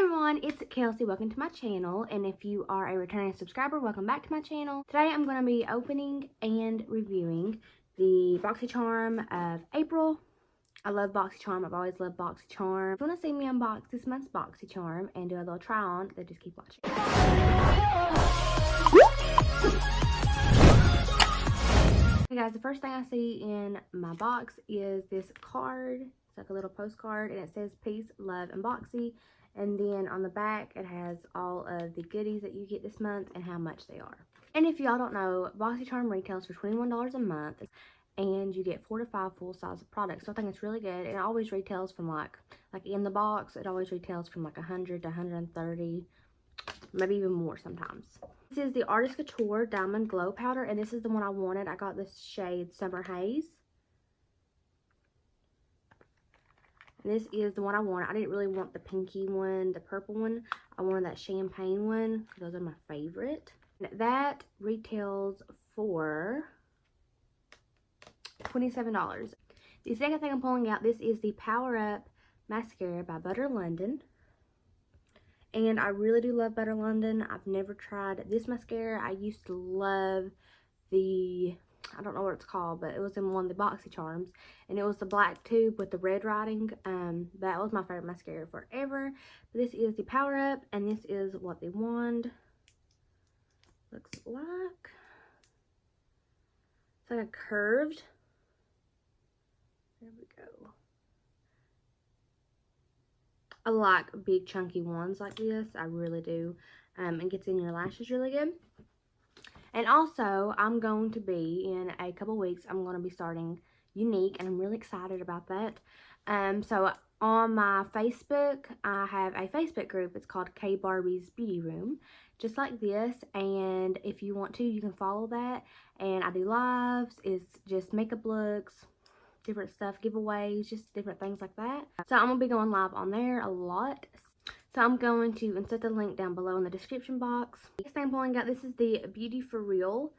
everyone, it's Kelsey. Welcome to my channel, and if you are a returning subscriber, welcome back to my channel. Today I'm going to be opening and reviewing the Boxycharm of April. I love Boxycharm. I've always loved Boxycharm. If you want to see me unbox this month's Boxycharm and do a little try on, then just keep watching. Okay guys, the first thing I see in my box is this card. It's like a little postcard, and it says peace, love, and Boxy. And then on the back, it has all of the goodies that you get this month and how much they are. And if y'all don't know, Boxycharm retails for $21 a month, and you get 4 to 5 full-size products. So I think it's really good. And it always retails from like in the box, it always retails from like 100 to 130, maybe even more sometimes. This is the Artist Couture Diamond Glow Powder, and this is the one I wanted. I got this shade Summer Haze. This is the one I wanted. I didn't really want the pinky one, the purple one. I wanted that champagne one. Those are my favorite. And that retails for $27. The second thing I'm pulling out, this is the Power Up Mascara by Butter London. And I really do love Butter London. I've never tried this mascara. I used to love the, I don't know what it's called, but it was in one of the Boxycharms, and it was the black tube with the red writing. That was my favorite mascara forever. But this is the Power Up, and this is what the wand looks like. It's like a curved. There we go. I like big chunky ones like this. I really do. It gets in your lashes really good. And also, I'm going to be, in a couple weeks, I'm going to be starting Unique, and I'm really excited about that. So on my Facebook, I have a Facebook group. It's called K Barbie's Beauty Room, just like this. And if you want to, you can follow that. And I do lives. It's just makeup looks, different stuff, giveaways, just different things like that. So I'm going to be going live on there a lot. So I'm going to insert the link down below in the description box. Next thing I'm pulling out, this is the Beauty For Real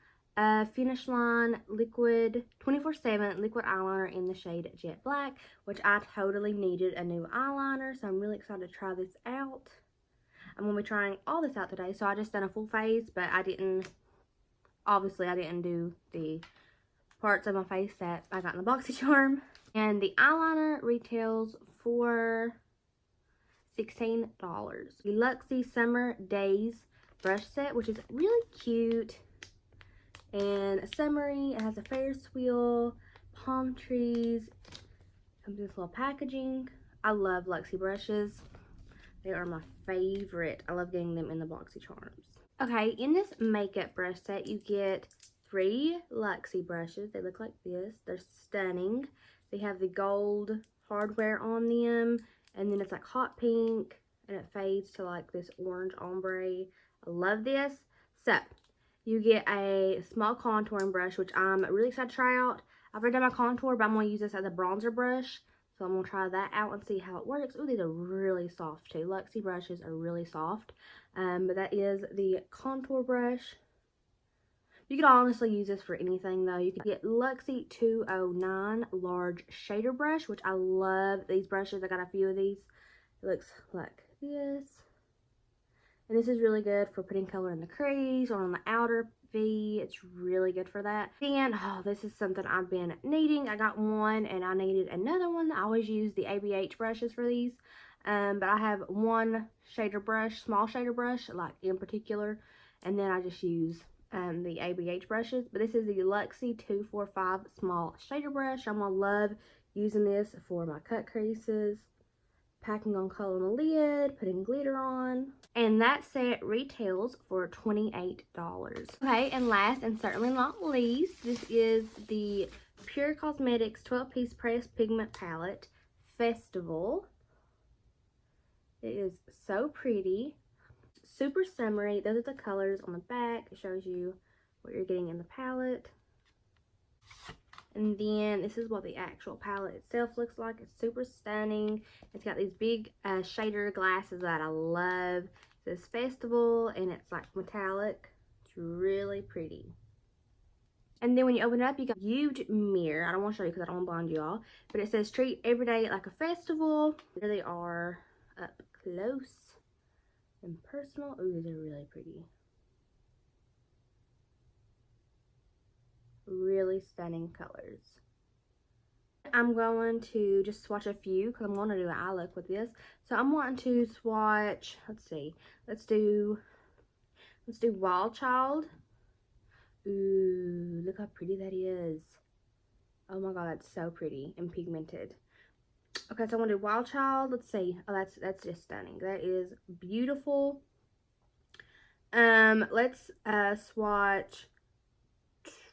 Finish Line Liquid 24/7 Liquid Eyeliner in the shade Jet Black, which I totally needed a new eyeliner. So I'm really excited to try this out. I'm going to be trying all this out today. So I just done a full face, but I didn't, obviously I didn't do the parts of my face that I got in the Boxycharm. And the eyeliner retails for $16. The Luxy Summer Days brush set, which is really cute and summery. It has a Ferris wheel, palm trees, comes with this little packaging. I love Luxy brushes. They are my favorite. I love getting them in the Boxycharms. Okay, in this makeup brush set, you get 3 Luxy brushes. They look like this. They're stunning. They have the gold hardware on them, and then it's like hot pink, and it fades to like this orange ombre. I love this. So you get a small contouring brush, which I'm really excited to try out. I've already done my contour, but I'm going to use this as a bronzer brush. So I'm going to try that out and see how it works. Oh, these are really soft too. Luxy brushes are really soft. But that is the contour brush. You could honestly use this for anything though. You could get Luxy 209 large shader brush, which I love these brushes. I got a few of these. It looks like this. And this is really good for putting color in the crease or on the outer V. It's really good for that. And oh, this is something I've been needing. I got one and I needed another one. I always use the ABH brushes for these. But I have one shader brush, small shader brush, like in particular. And then I just use the ABH brushes. But this is the Luxy 245 small shader brush. I'm gonna love using this for my cut creases, packing on color on the lid, putting glitter on. And that set retails for $28. Okay, and last and certainly not least, this is the Pur Cosmetics 12-piece Pressed Pigment Palette Festival. It is so pretty. Super summery. Those are the colors on the back. It shows you what you're getting in the palette. And then this is what the actual palette itself looks like. It's super stunning. It's got these big shader glasses that I love. It says Festival, and it's like metallic. It's really pretty. And then when you open it up, you got a huge mirror. I don't want to show you because I don't want to blind you all. But it says treat every day like a festival. There they are up close. and personal. Ooh, these are really pretty. Really stunning colors. I'm going to just swatch a few because I'm going to do an eye look with this. So I'm wanting to swatch, let's see, let's do Wild Child. Ooh, look how pretty that is. Oh my god, that's so pretty and pigmented. Okay, so I'm gonna do Wild Child. Let's see. Oh, that's just stunning. That is beautiful. Let's swatch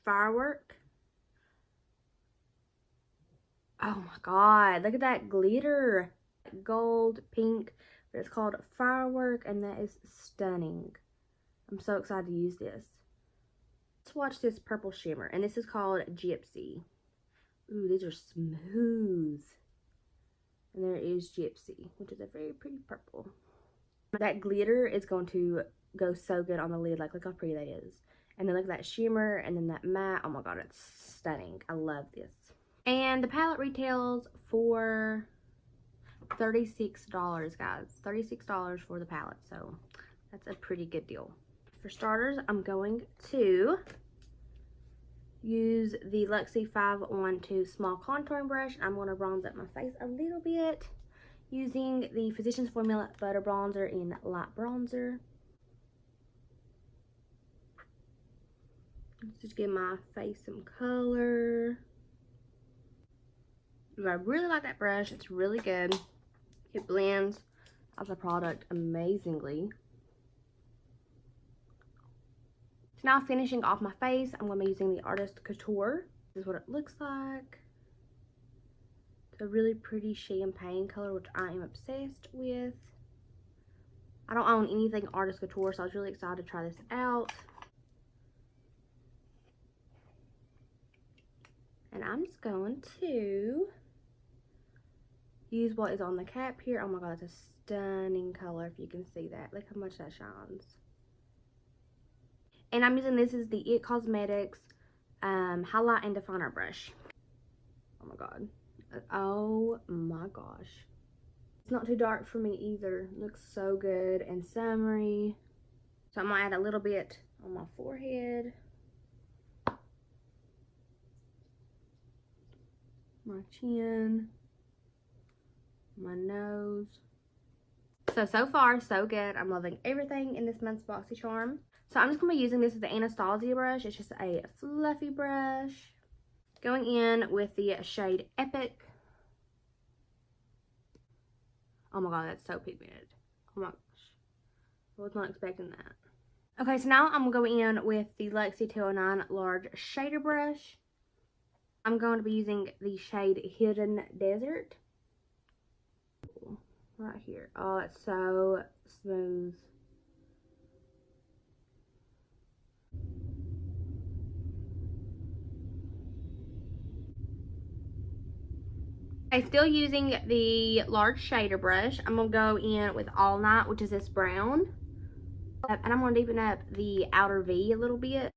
Firework. Oh my god, look at that glitter. Gold, pink, but it's called Firework, and that is stunning. I'm so excited to use this. Let's watch this purple shimmer, and this is called Gypsy. Ooh, these are smooth. And there is Gypsy, which is a very pretty purple. That glitter is going to go so good on the lid. Like, look how pretty that is. And then look at that shimmer, and then that matte. Oh my god, it's stunning. I love this. And the palette retails for $36, guys. $36 for the palette, so that's a pretty good deal. For starters, I'm going to use the Luxy 512 small contouring brush. I'm going to bronze up my face a little bit using the Physicians Formula Butter Bronzer in Light Bronzer. Let's just give my face some color. I really like that brush. It's really good. It blends out the product amazingly. So now finishing off my face, I'm going to be using the Artist Couture. This is what it looks like. It's a really pretty champagne color, which I am obsessed with. I don't own anything Artist Couture, so I was really excited to try this out. And I'm just going to use what is on the cap here. Oh my god, that's a stunning color, if you can see that. Look how much that shines. And I'm using, this is the It Cosmetics highlight and definer brush. Oh my god. Oh my gosh. It's not too dark for me either. It looks so good and summery. So I'm gonna add a little bit on my forehead, my chin, my nose. So far, so good. I'm loving everything in this month's Boxycharm. So I'm just going to be using this as the Anastasia brush. It's just a fluffy brush. Going in with the shade Epic. Oh my god, that's so pigmented. Oh my gosh. I was not expecting that. Okay, so now I'm going to go in with the Lexi 209 large shader brush. I'm going to be using the shade Hidden Desert. Right here. Oh, it's so smooth. Okay, still using the large shader brush. I'm going to go in with All Night, which is this brown. And I'm going to deepen up the outer V a little bit.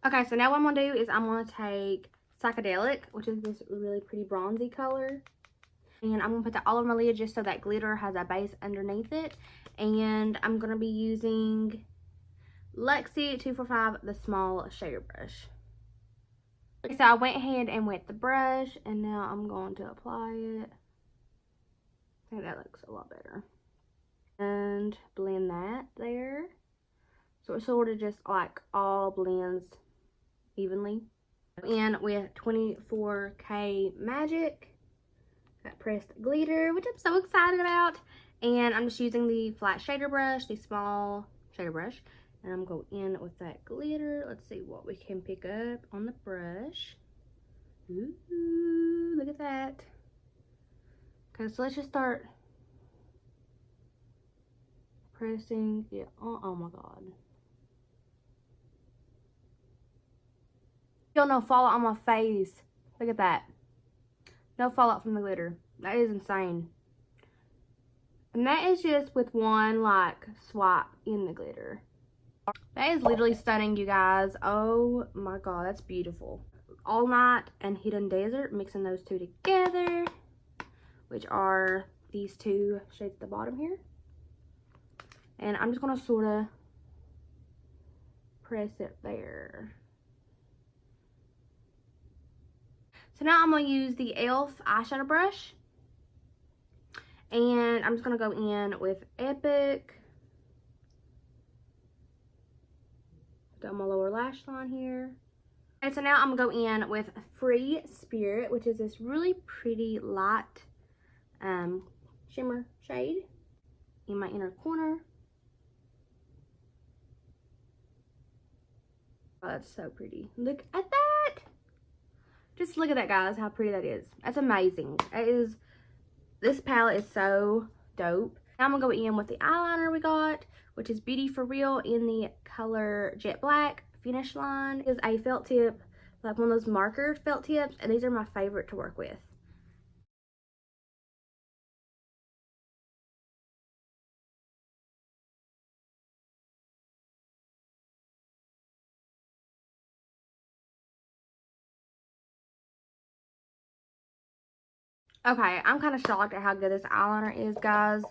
Okay, so now what I'm going to do is I'm going to take Psychedelic, which is this really pretty bronzy color. And I'm going to put that all over my lid just so that glitter has a base underneath it. And I'm going to be using Lexi 245, the small shader brush. Okay, so I went ahead and wet the brush, and now I'm going to apply it. I think that looks a lot better. And blend that there. So it sort of just like all blends evenly. In with 24K Magic. Got pressed glitter, which I'm so excited about. And I'm just using the flat shader brush, the small shader brush. And I'm going in with that glitter. Let's see what we can pick up on the brush. Ooh, look at that. Okay, so let's just start pressing it on. Oh my god. Feel no fallout on my face. Look at that. No fallout from the glitter. That is insane. And that is just with one like swipe in the glitter. That is literally stunning, you guys. Oh my god, that's beautiful. All Night and Hidden Desert, mixing those two together, which are these two shades at the bottom here. And I'm just going to sort of press it there. So now I'm going to use the e.l.f. eyeshadow brush. And I'm just going to go in with Epic. Down my lower lash line here. And so now I'm going to go in with Free Spirit, which is this really pretty light shimmer shade in my inner corner. Oh, that's so pretty. Look at that. Just look at that, guys, how pretty that is. That's amazing. This palette is so dope. Now I'm going to go in with the eyeliner we got, which is Beauty For Real in the color Jet Black Finish Line. It is a felt tip, like one of those marker felt tips, and these are my favorite to work with. Okay, I'm kind of shocked at how good this eyeliner is, guys.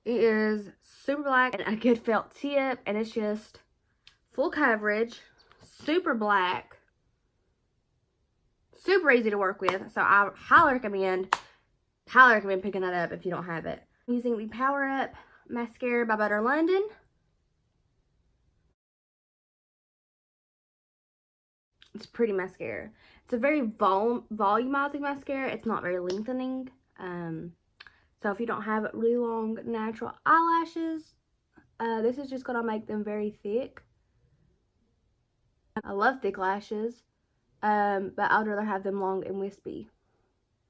It is super black and a good felt tip, and it's just full coverage, super black, super easy to work with. So I highly recommend picking that up if you don't have it. I'm using the Power Up Mascara by Butter London. It's a pretty mascara. It's a very volumizing mascara. It's not very lengthening. So if you don't have really long natural eyelashes, this is just going to make them very thick. I love thick lashes, but I'd rather have them long and wispy.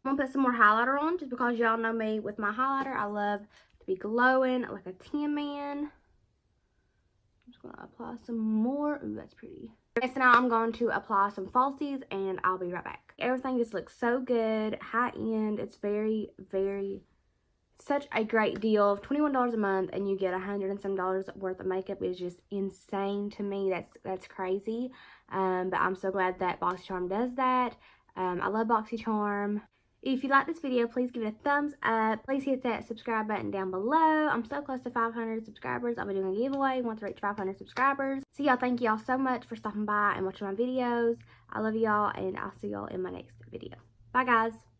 I'm going to put some more highlighter on, just because y'all know me with my highlighter. I love to be glowing like a tan man. I'm just going to apply some more. Ooh, that's pretty. Okay, so now I'm going to apply some falsies, and I'll be right back. Everything just looks so good, high end. It's very, very, such a great deal. $21 a month, and you get $100 and some worth of makeup is just insane to me. That's crazy. But I'm so glad that Boxycharm does that. I love Boxycharm. If you like this video, please give it a thumbs up. Please hit that subscribe button down below. I'm so close to 500 subscribers. I'll be doing a giveaway once I reach 500 subscribers. So y'all, thank y'all so much for stopping by and watching my videos. I love y'all, and I'll see y'all in my next video. Bye, guys.